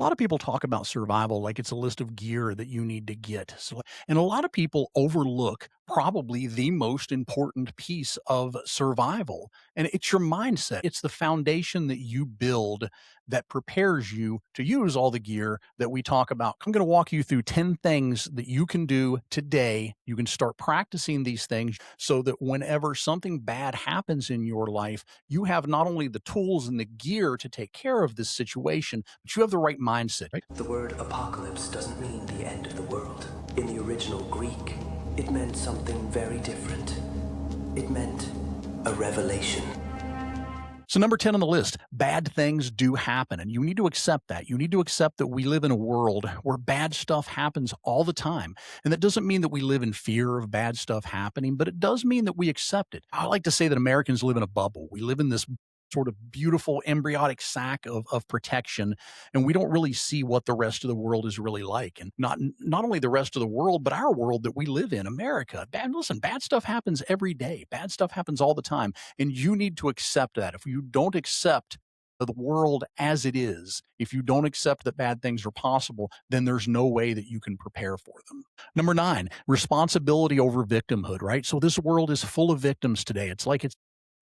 A lot of people talk about survival like it's a list of gear that you need to get. And a lot of people overlook probably the most important piece of survival. And it's your mindset. It's the foundation that you build that prepares you to use all the gear that we talk about. I'm going to walk you through 10 things that you can do today. You can start practicing these things so that whenever something bad happens in your life, you have not only the tools and the gear to take care of this situation, but you have the right mindset, right? The word apocalypse doesn't mean the end of the world. In the original Greek, it meant something very different. It meant a revelation. So, number 10 on the list, bad things do happen. And you need to accept that. You need to accept that we live in a world where bad stuff happens all the time. And that doesn't mean that we live in fear of bad stuff happening, but it does mean that we accept it. I like to say that Americans live in a bubble. We live in this sort of beautiful embryonic sac of protection, and we don't really see what the rest of the world is really like. And not only the rest of the world, but our world that we live in, America. Bad stuff happens every day. Bad stuff happens all the time. And you need to accept that. If you don't accept the world as it is, if you don't accept that bad things are possible, then there's no way that you can prepare for them. Number 9, responsibility over victimhood, right? So this world is full of victims today.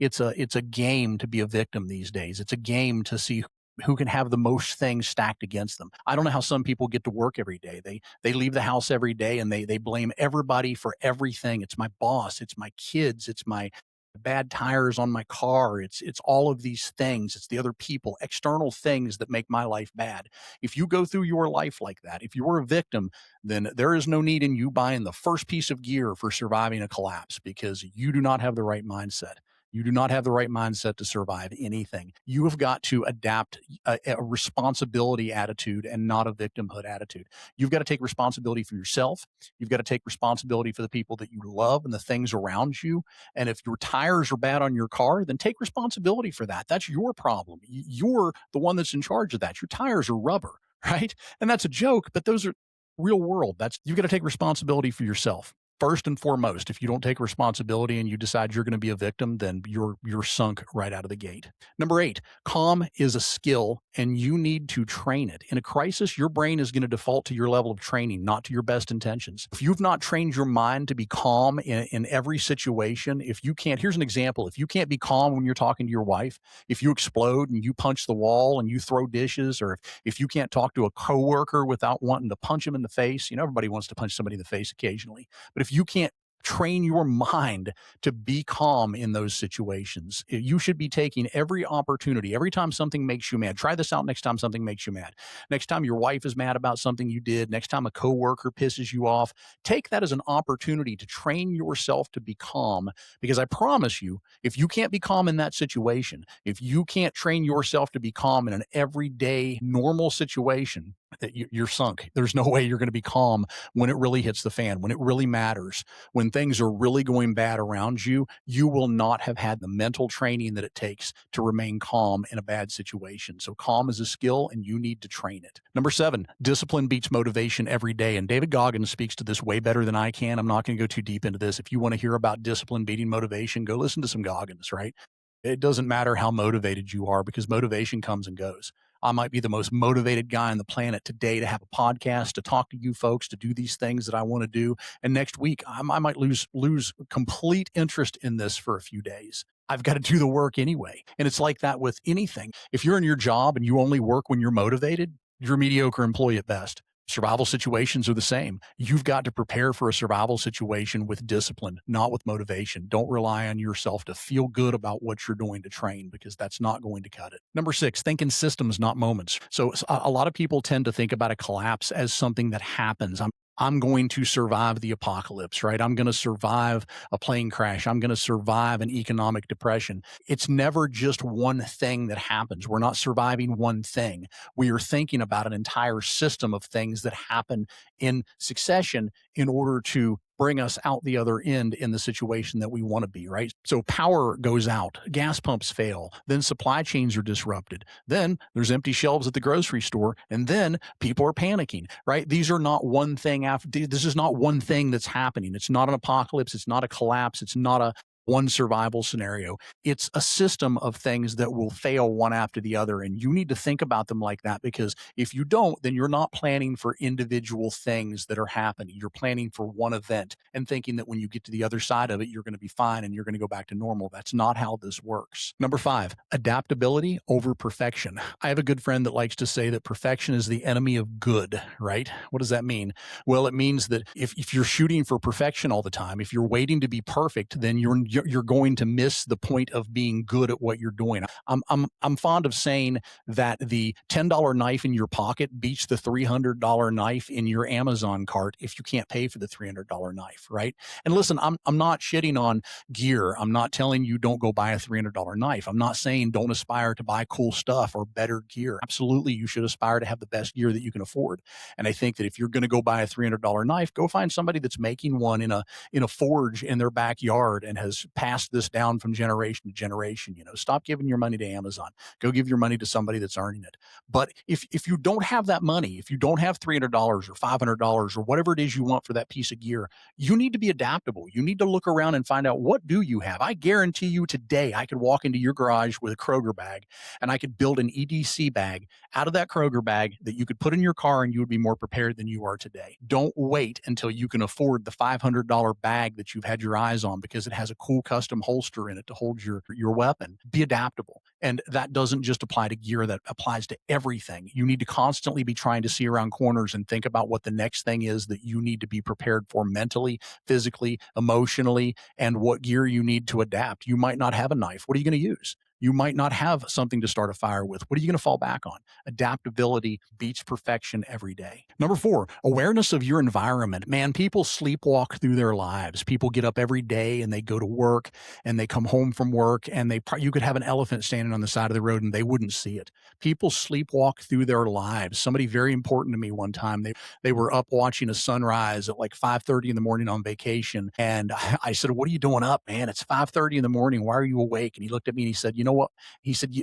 It's a game to be a victim these days. It's a game to see who can have the most things stacked against them. I don't know how some people get to work every day. They leave the house every day and they blame everybody for everything. It's my boss, it's my kids, it's my bad tires on my car. It's all of these things. It's the other people, external things that make my life bad. If you go through your life like that, if you're a victim, then there is no need in you buying the first piece of gear for surviving a collapse because you do not have the right mindset. You do not have the right mindset to survive anything. You have got to adapt a responsibility attitude and not a victimhood attitude. You've got to take responsibility for yourself. You've got to take responsibility for the people that you love and the things around you. And if your tires are bad on your car, then take responsibility for that. That's your problem. You're the one that's in charge of that. Your tires are rubber, right? And that's a joke, but those are real world. You've got to take responsibility for yourself. First and foremost, if you don't take responsibility and you decide you're going to be a victim, then you're sunk right out of the gate. Number 8, calm is a skill and you need to train it. In a crisis, your brain is going to default to your level of training, not to your best intentions. If you've not trained your mind to be calm in every situation, here's an example. If you can't be calm when you're talking to your wife, if you explode and you punch the wall and you throw dishes, or if you can't talk to a coworker without wanting to punch him in the face, everybody wants to punch somebody in the face occasionally. But if you can't train your mind to be calm in those situations, you should be taking every opportunity. Every time something makes you mad, try this out next time something makes you mad. Next time your wife is mad about something you did, next time a coworker pisses you off, take that as an opportunity to train yourself to be calm. Because I promise you, if you can't be calm in that situation, if you can't train yourself to be calm in an everyday normal situation, that you're sunk. There's no way you're going to be calm when it really hits the fan, when it really matters, when things are really going bad around you. You will not have had the mental training that it takes to remain calm in a bad situation. So calm is a skill and you need to train it. Number 7, discipline beats motivation every day. And David Goggins speaks to this way better than I can. I'm not going to go too deep into this. If you want to hear about discipline beating motivation, go listen to some Goggins, right? It doesn't matter how motivated you are because motivation comes and goes. I might be the most motivated guy on the planet today to have a podcast, to talk to you folks, to do these things that I want to do. And next week, I might lose complete interest in this for a few days. I've got to do the work anyway. And it's like that with anything. If you're in your job and you only work when you're motivated, you're a mediocre employee at best. Survival situations are the same. You've got to prepare for a survival situation with discipline, not with motivation. Don't rely on yourself to feel good about what you're doing to train because that's not going to cut it. Number 6, think in systems, not moments. So a lot of people tend to think about a collapse as something that happens. I'm going to survive the apocalypse, right? I'm going to survive a plane crash. I'm going to survive an economic depression. It's never just one thing that happens. We're not surviving one thing. We are thinking about an entire system of things that happen in succession in order to bring us out the other end in the situation that we want to be, right? So power goes out, gas pumps fail, then supply chains are disrupted. Then there's empty shelves at the grocery store, and then people are panicking, right? These are not one thing this is not one thing that's happening. It's not an apocalypse. It's not a collapse. It's not one survival scenario. It's a system of things that will fail one after the other. And you need to think about them like that, because if you don't, then you're not planning for individual things that are happening. You're planning for one event and thinking that when you get to the other side of it, you're going to be fine and you're going to go back to normal. That's not how this works. Number five, adaptability over perfection. I have a good friend that likes to say that perfection is the enemy of good, right? What does that mean? Well, it means that if you're shooting for perfection all the time, if you're waiting to be perfect, then you're going to miss the point of being good at what you're doing. I'm fond of saying that the $10 knife in your pocket beats the $300 knife in your Amazon cart if you can't pay for the $300 knife, right? And listen, I'm not shitting on gear. I'm not telling you don't go buy a $300 knife. I'm not saying don't aspire to buy cool stuff or better gear. Absolutely, you should aspire to have the best gear that you can afford. And I think that if you're going to go buy a $300 knife, go find somebody that's making one in a forge in their backyard and has passed this down from generation to generation. Stop giving your money to Amazon. Go give your money to somebody that's earning it. But if you don't have that money, if you don't have $300 or $500 or whatever it is you want for that piece of gear, you need to be adaptable. You need to look around and find out, what do you have? I guarantee you today I could walk into your garage with a Kroger bag and I could build an EDC bag out of that Kroger bag that you could put in your car and you would be more prepared than you are today. Don't wait until you can afford the $500 bag that you've had your eyes on because it has a cool custom holster in it to hold your weapon. Be adaptable. And that doesn't just apply to gear, that applies to everything. You need to constantly be trying to see around corners and think about what the next thing is that you need to be prepared for mentally, physically, emotionally, and what gear you need to adapt. You might not have a knife. What are you going to use? You might not have something to start a fire with. What are you going to fall back on? Adaptability beats perfection every day. Number four, awareness of your environment. Man, people sleepwalk through their lives. People get up every day and they go to work and they come home from work and you could have an elephant standing on the side of the road and they wouldn't see it. People sleepwalk through their lives. Somebody very important to me one time, they were up watching a sunrise at like 5:30 in the morning on vacation. And I said, "What are you doing up, man? It's 5:30 in the morning. Why are you awake?" And he looked at me and he said, "You know what?" He said,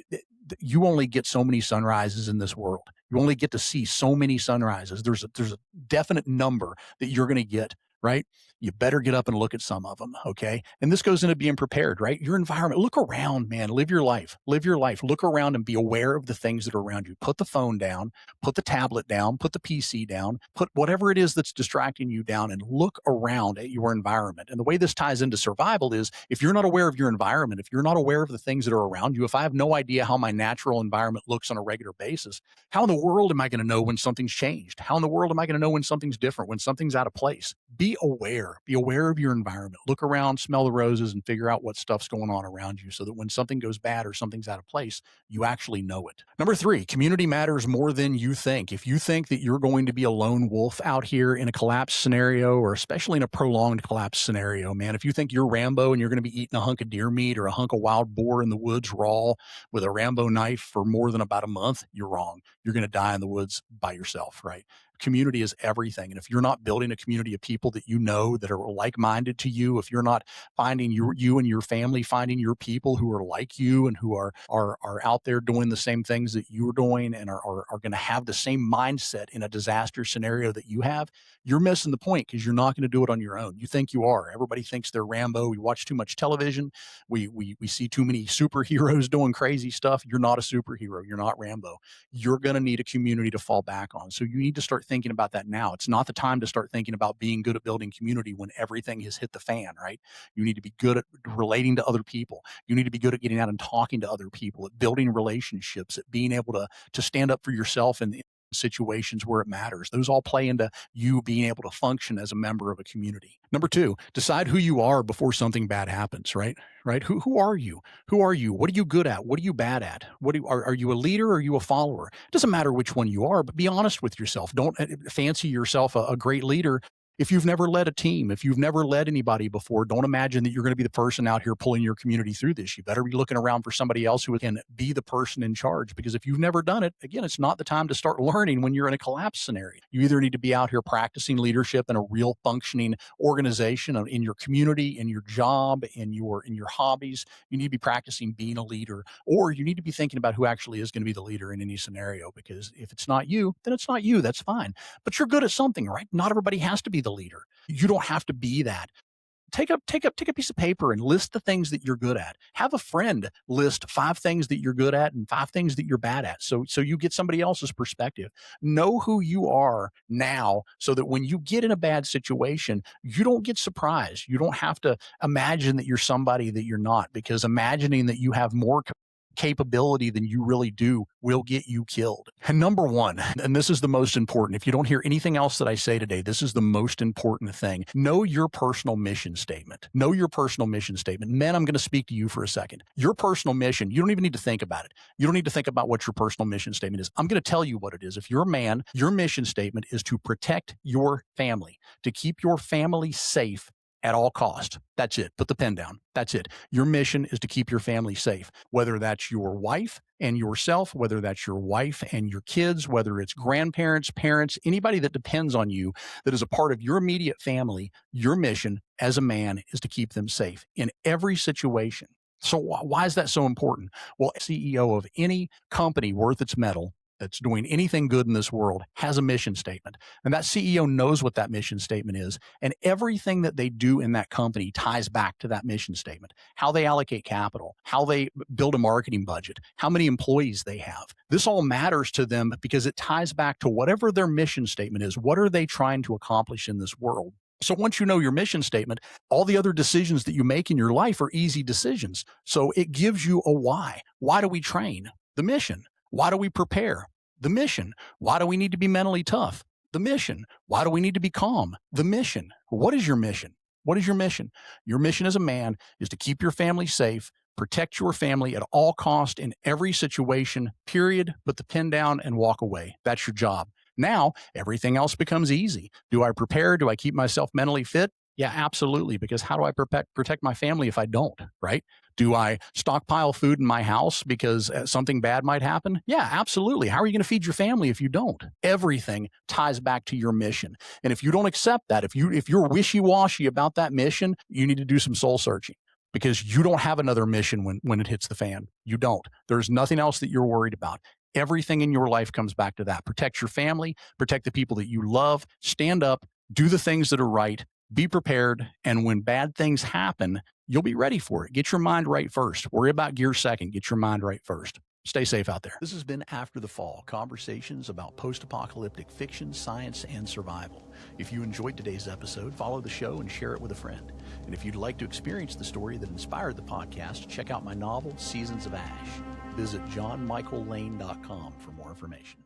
you only get so many sunrises in this world. You only get to see so many sunrises. There's a definite number that you're going to get, right? You better get up and look at some of them, okay? And this goes into being prepared, right? Your environment. Look around, man. Live your life. Live your life. Look around and be aware of the things that are around you. Put the phone down, put the tablet down, put the PC down, put whatever it is that's distracting you down, and look around at your environment. And the way this ties into survival is, if you're not aware of your environment, if you're not aware of the things that are around you, if I have no idea how my natural environment looks on a regular basis, how in the world am I going to know when something's changed? How in the world am I going to know when something's different, when something's out of place? Be aware. Be aware of your environment. Look around, smell the roses, and figure out what stuff's going on around you so that when something goes bad or something's out of place, you actually know it. Number three, community matters more than you think. If you think that you're going to be a lone wolf out here in a collapse scenario, or especially in a prolonged collapse scenario, man, if you think you're Rambo and you're going to be eating a hunk of deer meat or a hunk of wild boar in the woods raw with a Rambo knife for more than about a month, you're wrong. You're going to die in the woods by yourself, right? Community is everything. And if you're not building a community of people that you know that are like-minded to you, if you're not finding you and your family, finding your people who are like you and who are out there doing the same things that you're doing and are going to have the same mindset in a disaster scenario that you have, you're missing the point, because you're not going to do it on your own. You think you are. Everybody thinks they're Rambo. We watch too much television. We see too many superheroes doing crazy stuff. You're not a superhero. You're not Rambo. You're going to need a community to fall back on. So you need to start thinking about that now. It's not the time to start thinking about being good at building community when everything has hit the fan, right? You need to be good at relating to other people. You need to be good at getting out and talking to other people, at building relationships, at being able to stand up for yourself in situations where it matters. Those all play into you being able to function as a member of a community. Number two, decide who you are before something bad happens, right? Right? Who are you? Who are you? What are you good at? What are you bad at? Are you a leader or are you a follower? It doesn't matter which one you are, but be honest with yourself. Don't fancy yourself a great leader. If you've never led a team, if you've never led anybody before, don't imagine that you're going to be the person out here pulling your community through this. You better be looking around for somebody else who can be the person in charge, because if you've never done it, again, it's not the time to start learning when you're in a collapse scenario. You either need to be out here practicing leadership in a real functioning organization, in your community, in your job, in your hobbies. You need to be practicing being a leader, or you need to be thinking about who actually is going to be the leader in any scenario, because if it's not you, then it's not you. That's fine. But you're good at something, right? Not everybody has to be the leader. You don't have to be that. Take a piece of paper and list the things that you're good at. Have a friend list 5 things that you're good at and 5 things that you're bad at. So you get somebody else's perspective. Know who you are now so that when you get in a bad situation, you don't get surprised. You don't have to imagine that you're somebody that you're not, because imagining that you have more capability than you really do will get you killed. And number 1, and this is the most important, if you don't hear anything else that I say today, this is the most important thing. Know your personal mission statement. Know your personal mission statement. Men, I'm going to speak to you for a second. Your personal mission, you don't even need to think about it. You don't need to think about what your personal mission statement is. I'm going to tell you what it is. If you're a man, your mission statement is to protect your family, to keep your family safe at all cost. That's it. Put the pen down. That's it. Your mission is to keep your family safe, whether that's your wife and yourself, whether that's your wife and your kids, whether it's grandparents, parents, anybody that depends on you that is a part of your immediate family. Your mission as a man is to keep them safe in every situation. So why is that so important? Well, CEO of any company worth its mettle that's doing anything good in this world has a mission statement. And that CEO knows what that mission statement is. And everything that they do in that company ties back to that mission statement. How they allocate capital, how they build a marketing budget, how many employees they have. This all matters to them because it ties back to whatever their mission statement is. What are they trying to accomplish in this world? So once you know your mission statement, all the other decisions that you make in your life are easy decisions. So it gives you a why. Why do we train? The mission. Why do we prepare? The mission. Why do we need to be mentally tough? The mission. Why do we need to be calm? The mission. What is your mission? What is your mission? Your mission as a man is to keep your family safe, protect your family at all cost in every situation, period. Put the pen down and walk away. That's your job. Now, everything else becomes easy. Do I prepare? Do I keep myself mentally fit? Yeah, absolutely. Because how do I protect my family if I don't, right? Do I stockpile food in my house because something bad might happen? Yeah, absolutely. How are you going to feed your family if you don't? Everything ties back to your mission. And if you don't accept that, if you're wishy-washy about that mission, you need to do some soul searching, because you don't have another mission when it hits the fan. You don't. There's nothing else that you're worried about. Everything in your life comes back to that. Protect your family, protect the people that you love, stand up, do the things that are right, be prepared, and when bad things happen, you'll be ready for it. Get your mind right first. Worry about gear second. Get your mind right first. Stay safe out there. This has been After the Fall, conversations about post-apocalyptic fiction, science, and survival. If you enjoyed today's episode, follow the show and share it with a friend. And if you'd like to experience the story that inspired the podcast, check out my novel, Seasons of Ash. Visit johnmichaellane.com for more information.